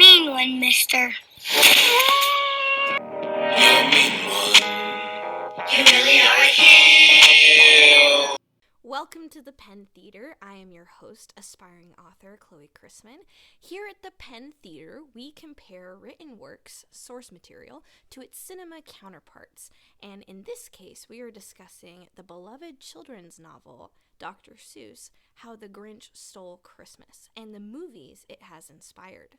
mean one, mister. You mean one. You really are a hero. Welcome to the Penn Theater. I am your host, aspiring author Chloe Chrisman. Here at the Penn Theater, we compare written works, source material, to its cinema counterparts. And in this case, we are discussing the beloved children's novel, Dr. Seuss, How the Grinch Stole Christmas, and the movies it has inspired.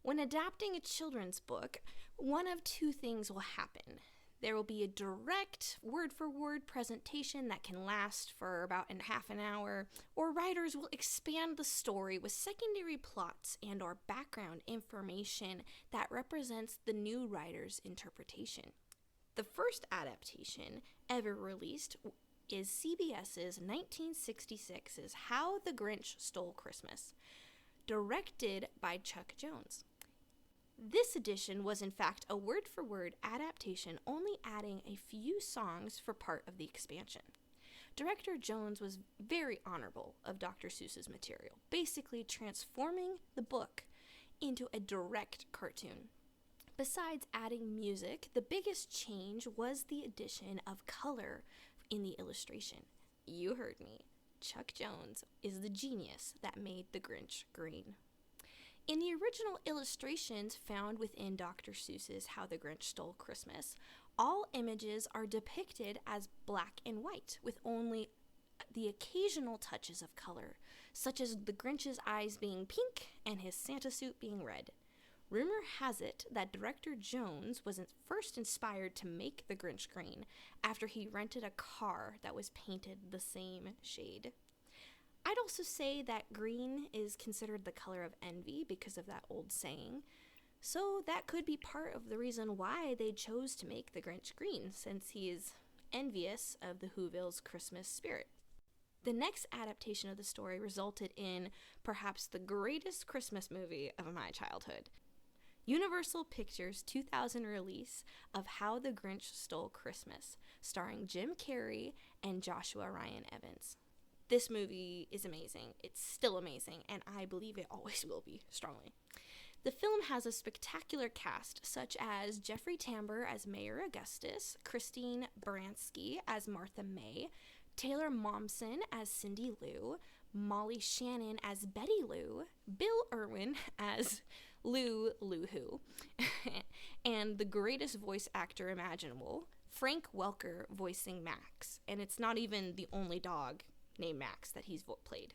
When adapting a children's book, one of two things will happen. There will be a direct, word-for-word presentation that can last for about half an hour, or writers will expand the story with secondary plots and or background information that represents the new writer's interpretation. The first adaptation ever released is CBS's 1966's How the Grinch Stole Christmas, directed by Chuck Jones. This edition was in fact a word-for-word adaptation, only adding a few songs for part of the expansion. Director Jones was very honorable of Dr. Seuss's material, basically transforming the book into a direct cartoon. Besides adding music, the biggest change was the addition of color in the illustration. You heard me. Chuck Jones is the genius that made the Grinch green. In the original illustrations found within Dr. Seuss's How the Grinch Stole Christmas, all images are depicted as black and white, with only the occasional touches of color, such as the Grinch's eyes being pink and his Santa suit being red. Rumor has it that director Jones was first inspired to make the Grinch green after he rented a car that was painted the same shade. I'd also say that green is considered the color of envy because of that old saying, so that could be part of the reason why they chose to make the Grinch green, since he is envious of the Whoville's Christmas spirit. The next adaptation of the story resulted in perhaps the greatest Christmas movie of my childhood. Universal Pictures' 2000 release of How the Grinch Stole Christmas, starring Jim Carrey and Joshua Ryan Evans. This movie is amazing. It's still amazing, and I believe it always will be, strongly. The film has a spectacular cast, such as Jeffrey Tambor as Mayor Augustus, Christine Baranski as Martha May, Taylor Momsen as Cindy Lou, Molly Shannon as Betty Lou, Bill Irwin as Lou Who, and the greatest voice actor imaginable, Frank Welker voicing Max. And it's not even the only dog named Max that he's played.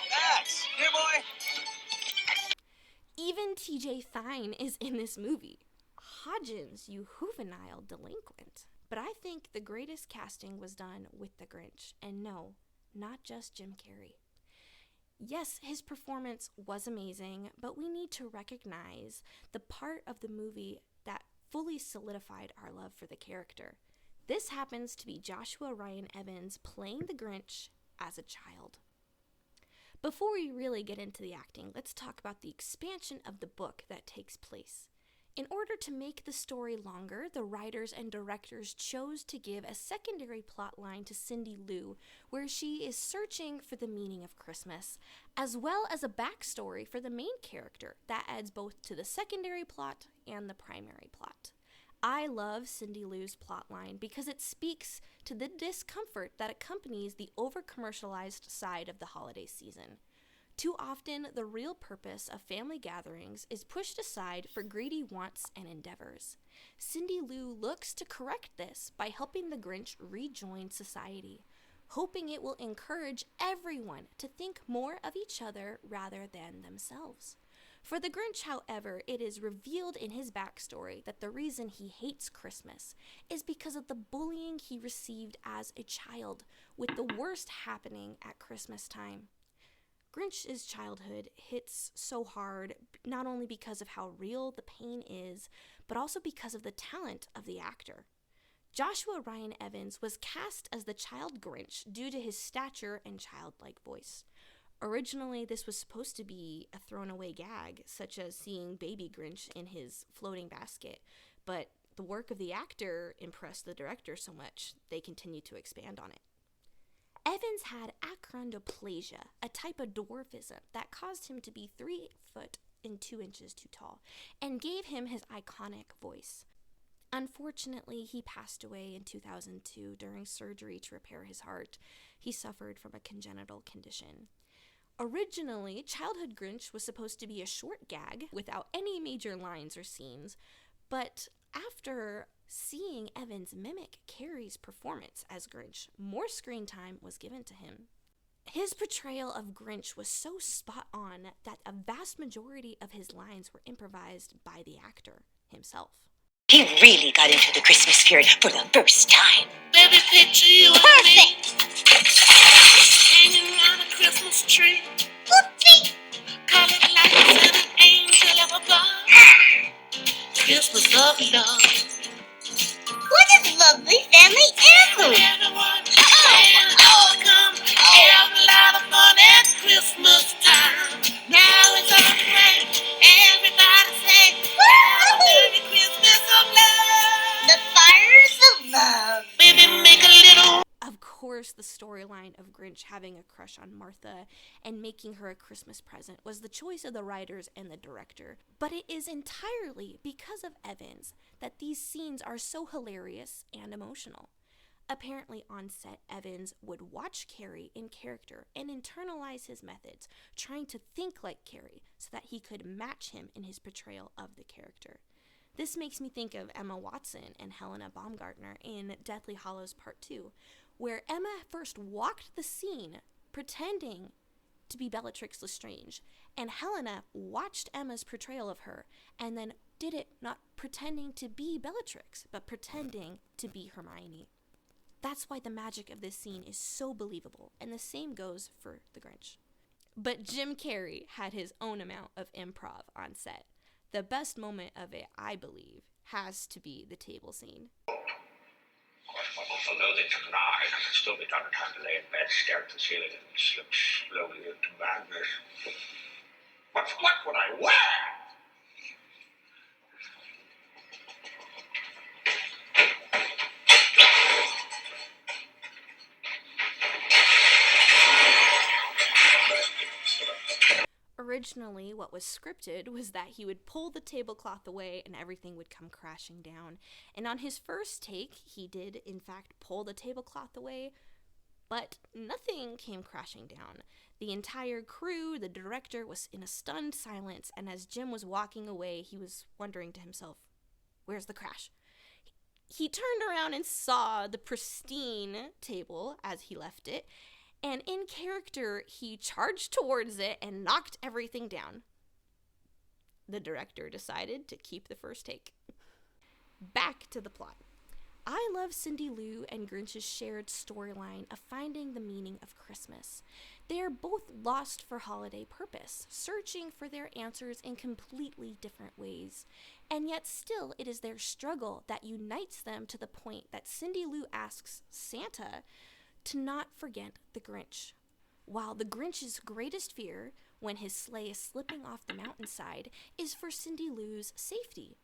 Max, here, boy. Even TJ Fine is in this movie. Hodgins, you juvenile delinquent. But I think the greatest casting was done with the Grinch, and no, not just Jim Carrey. Yes, his performance was amazing, but we need to recognize the part of the movie that fully solidified our love for the character. This happens to be Joshua Ryan Evans playing the Grinch as a child. Before we really get into the acting, let's talk about the expansion of the book that takes place. In order to make the story longer, the writers and directors chose to give a secondary plot line to Cindy Lou, where she is searching for the meaning of Christmas, as well as a backstory for the main character that adds both to the secondary plot and the primary plot. I love Cindy Lou's plotline because it speaks to the discomfort that accompanies the over-commercialized side of the holiday season. Too often, the real purpose of family gatherings is pushed aside for greedy wants and endeavors. Cindy Lou looks to correct this by helping the Grinch rejoin society, hoping it will encourage everyone to think more of each other rather than themselves. For the Grinch, however, it is revealed in his backstory that the reason he hates Christmas is because of the bullying he received as a child, with the worst happening at Christmas time. Grinch's childhood hits so hard, not only because of how real the pain is, but also because of the talent of the actor. Joshua Ryan Evans was cast as the child Grinch due to his stature and childlike voice. Originally, this was supposed to be a thrown-away gag, such as seeing baby Grinch in his floating basket, but the work of the actor impressed the director so much, they continued to expand on it. Evans had achondroplasia, a type of dwarfism that caused him to be 3 foot and 2 inches too tall, and gave him his iconic voice. Unfortunately, he passed away in 2002 during surgery to repair his heart. He suffered from a congenital condition. Originally, Childhood Grinch was supposed to be a short gag without any major lines or scenes, but after seeing Evans mimic Carrie's performance as Grinch, more screen time was given to him. His portrayal of Grinch was so spot on that a vast majority of his lines were improvised by the actor himself. He really got into the Christmas spirit for the first time. Baby, picture you and me hanging around a Christmas tree. Whoopsie! Colored lights and an angel up above. Christmas of love. What a lovely family heirloom! Everyone and all come have a lot of fun at Christmas time. Now it's all right. Everybody say, have a Merry Christmas of love. The fires of love. Baby, make a little. Of course, the storyline of Grinch having a crush on Martha and making her a Christmas present was the choice of the writers and the director. But it is entirely because of Evans that these scenes are so hilarious and emotional. Apparently on set, Evans would watch Carrie in character and internalize his methods, trying to think like Carrie so that he could match him in his portrayal of the character. This makes me think of Emma Watson and Helena Baumgartner in Deathly Hallows Part 2, where Emma first walked the scene pretending to be Bellatrix Lestrange, and Helena watched Emma's portrayal of her and then did it not pretending to be Bellatrix, but pretending to be Hermione. That's why the magic of this scene is so believable, and the same goes for the Grinch. But Jim Carrey had his own amount of improv on set. The best moment of it, I believe, has to be the table scene. Although they took an eye, I could still be done in time to lay in bed, stare at the ceiling, and slip slowly into madness. What would I wear? Originally, what was scripted was that he would pull the tablecloth away and everything would come crashing down. And on his first take, he did, in fact, pull the tablecloth away, but nothing came crashing down. The entire crew, the director, was in a stunned silence, and as Jim was walking away, he was wondering to himself, where's the crash? He turned around and saw the pristine table as he left it, and in character, he charged towards it and knocked everything down. The director decided to keep the first take. Back to the plot. I love Cindy Lou and Grinch's shared storyline of finding the meaning of Christmas. They are both lost for holiday purpose, searching for their answers in completely different ways. And yet still, it is their struggle that unites them to the point that Cindy Lou asks Santa to not forget the Grinch, while the Grinch's greatest fear when his sleigh is slipping off the mountainside is for Cindy Lou's safety.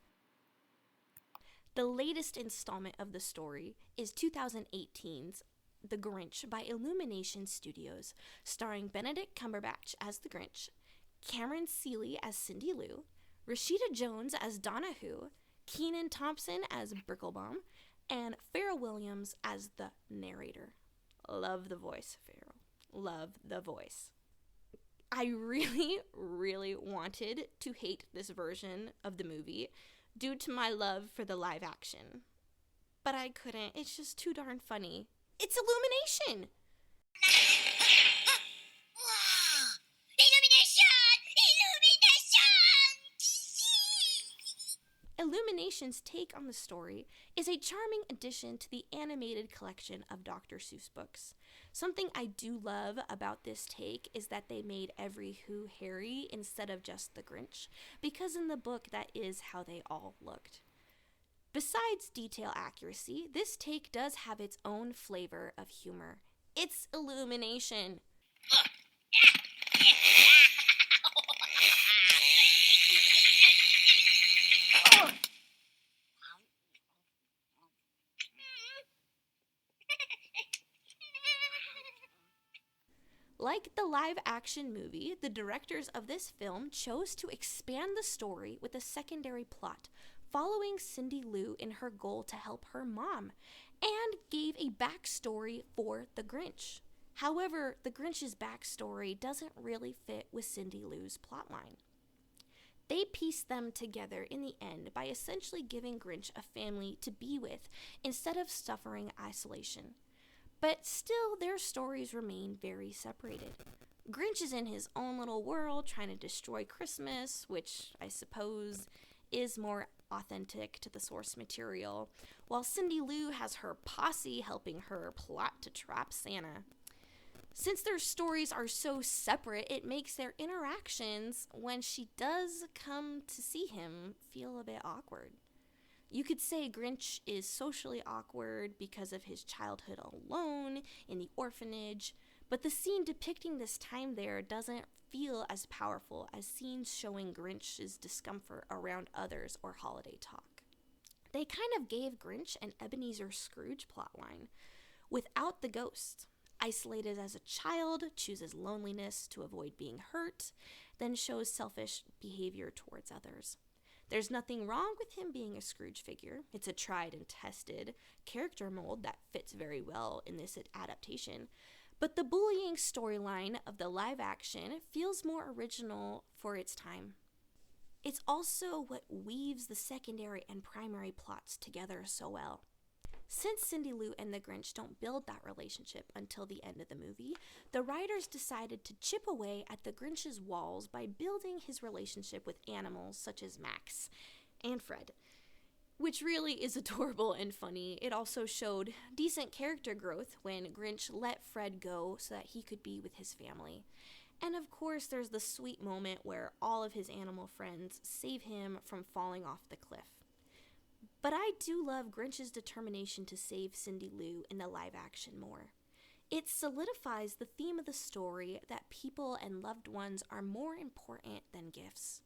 The latest installment of the story is 2018's The Grinch by Illumination Studios, starring Benedict Cumberbatch as the Grinch, Cameron Seeley as Cindy Lou, Rashida Jones as Donna Who, Kenan Thompson as Bricklebaum, and Pharrell Williams as the narrator. Love the voice, Pharrell. Love the voice. I really, really wanted to hate this version of the movie due to my love for the live action. But I couldn't. It's just too darn funny. It's Illumination! Illumination's take on the story is a charming addition to the animated collection of Dr. Seuss books. Something I do love about this take is that they made every Who Harry instead of just the Grinch, because in the book that is how they all looked. Besides detail accuracy, this take does have its own flavor of humor. It's Illumination! Like the live-action movie, the directors of this film chose to expand the story with a secondary plot, following Cindy Lou in her goal to help her mom, and gave a backstory for the Grinch. However, the Grinch's backstory doesn't really fit with Cindy Lou's plotline. They pieced them together in the end by essentially giving Grinch a family to be with instead of suffering isolation. But still, their stories remain very separated. Grinch is in his own little world trying to destroy Christmas, which I suppose is more authentic to the source material, while Cindy Lou has her posse helping her plot to trap Santa. Since their stories are so separate, it makes their interactions when she does come to see him feel a bit awkward. You could say Grinch is socially awkward because of his childhood alone in the orphanage, but the scene depicting this time there doesn't feel as powerful as scenes showing Grinch's discomfort around others or holiday talk. They kind of gave Grinch an Ebenezer Scrooge plotline without the ghost. Isolated as a child, chooses loneliness to avoid being hurt, then shows selfish behavior towards others. There's nothing wrong with him being a Scrooge figure. It's a tried and tested character mold that fits very well in this adaptation. But the bullying storyline of the live action feels more original for its time. It's also what weaves the secondary and primary plots together so well. Since Cindy Lou and the Grinch don't build that relationship until the end of the movie, the writers decided to chip away at the Grinch's walls by building his relationship with animals such as Max and Fred, which really is adorable and funny. It also showed decent character growth when Grinch let Fred go so that he could be with his family. And of course, there's the sweet moment where all of his animal friends save him from falling off the cliff. But I do love Grinch's determination to save Cindy Lou in the live action more. It solidifies the theme of the story that people and loved ones are more important than gifts.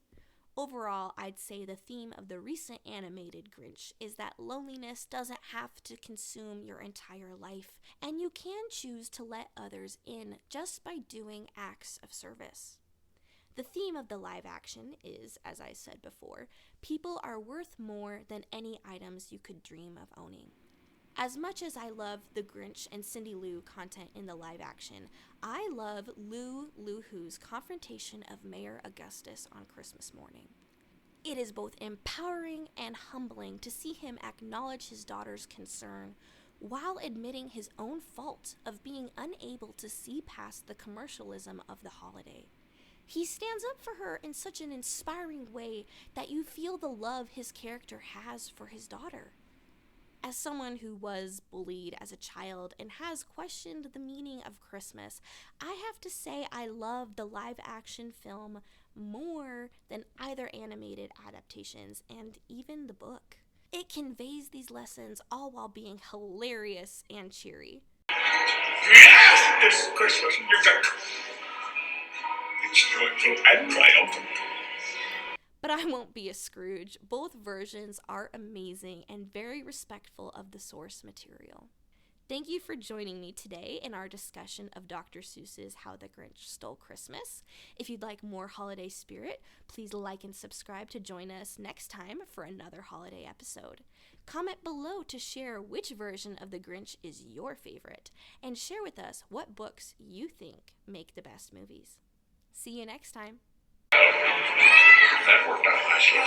Overall, I'd say the theme of the recent animated Grinch is that loneliness doesn't have to consume your entire life, and you can choose to let others in just by doing acts of service. The theme of the live action is, as I said before, people are worth more than any items you could dream of owning. As much as I love the Grinch and Cindy Lou content in the live action, I love Lou Who's confrontation of Mayor Augustus on Christmas morning. It is both empowering and humbling to see him acknowledge his daughter's concern while admitting his own fault of being unable to see past the commercialism of the holiday. He stands up for her in such an inspiring way that you feel the love his character has for his daughter. As someone who was bullied as a child and has questioned the meaning of Christmas, I have to say I love the live-action film more than either animated adaptations and even the book. It conveys these lessons all while being hilarious and cheery. Yes, this Christmas music. It's joyful and triumphant. But I won't be a Scrooge. Both versions are amazing and very respectful of the source material. Thank you for joining me today in our discussion of Dr. Seuss's How the Grinch Stole Christmas. If you'd like more holiday spirit, please like and subscribe to join us next time for another holiday episode. Comment below to share which version of the Grinch is your favorite, and share with us what books you think make the best movies. See you next time. That worked out nicely.